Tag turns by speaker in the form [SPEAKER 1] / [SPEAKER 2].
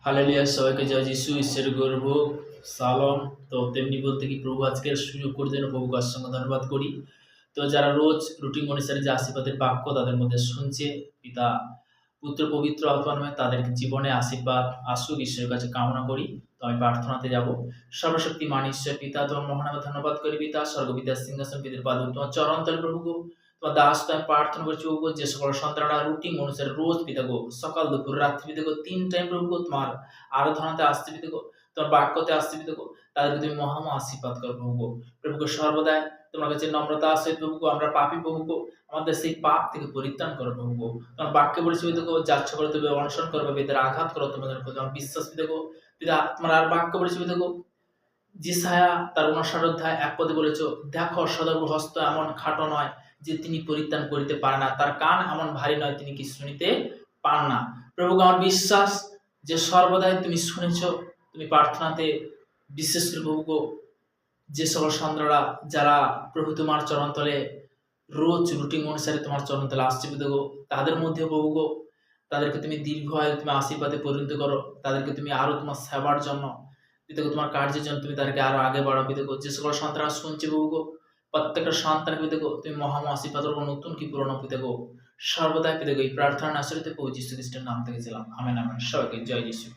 [SPEAKER 1] Hallelujah, সবাইকে জয় যিশু, ঈশ্বরের গর্ব সালম। তো তেমনি বলতে কি প্রভু আজকের সুযোগ করে দেন, প্রভুকে অসংখ্য ধন্যবাদ করি। তো যারা রোজ রুটিন অনুসারে যে আশীর্বাদের বাক্য তাদের মধ্যে শুনছে, পিতা পুত্র পবিত্র আত্মার নামে তাদের জীবনে আশীর্বাদ আসুক, ঈশ্বরের কাছে কামনা করি। তো আমি প্রার্থনাতে যাব। সর্বশক্তিমান ঈশ্বর পিতা, তোমার মহানামে ধন্যবাদ করি পিতা। স্বর্গপিতার সিংহাসন পিতার পাদ তোমার চরণ তলে প্রভু গো, তোমার দাস তো আমি প্রার্থনা করছি প্রভু গো, যে সকল সন্তানরা রুটিন অনুসারে রোজ পিতা গো, সকাল দুপুর রাত্রি পিতা গো, 3 টাইম প্রভু গো তোমার আরাধনাতে আসতে পিতা গো, তোমার বাক্যতে আসতে পিতা গো, তাদেরকে তুমি মহামা আশীর্বাদ করো প্রভু গো। প্রভু গো, সর্বদাই তোমার কাছে নম্রতা আছে প্রভু গো, আমরা পাপী প্রভু গো, আমাদের সেই পাপ থেকে পরিত্রাণ করো প্রভু গো। তোমার বাক্যে বলেছি পিতা গো, যাচ্ছ করে তুমি অনশন করবে, বেদের আঘাত করো তোমাদের উপর, তোমার বিশ্বাস পিতা গো। পিতা তোমার আর বাক্য বলেছি পিতা গো, যিশায়া তার ৫৯ অধ্যায় ১ পদে বলেছো, দেখো সদর্ভ হস্ত এমন খাটো নয় যে তিনি পরিত্রাণ করিতে পারে না, তার কান এমন ভারী নয় তিনি কি শুনিতে পান না। প্রভু আমার বিশ্বাস যে সর্বদাই তুমি শুনেছ, তুমি প্রার্থনাতে বিশেষ করে প্রভু গো, যে সকল সন্তানরা যারা প্রভু তোমার চরণতলে রোজ রুটিন অনুসারে তোমার চরণতলে আসছে প্রভু গো, তাদের মধ্যে প্রভু গো, তাদেরকে তুমি দীর্ঘ আয়ু তুমি আশীর্বাদে পরিণত করো, তাদেরকে তুমি আরো তোমার সেবার জন্য পিতা গো, তোমার কার্যের জন্য তুমি তাদেরকে আরো আগে বাড়াও পিতা গো। যে সকল সন্তানরা শুনছে প্রভু গো, প্রত্যেকটা সন্তানকে পিতা গো তুমি মহাম আশীর্বাদ করো, নতুন কি পুরনো পিতা গো, সর্বদাই পিতা গো এই প্রার্থনা আশ্রিত প্রভু যীশু খ্রিস্টের নাম থেকে ছিলাম, আমেন আমেন। সবাইকে জয় যীশু।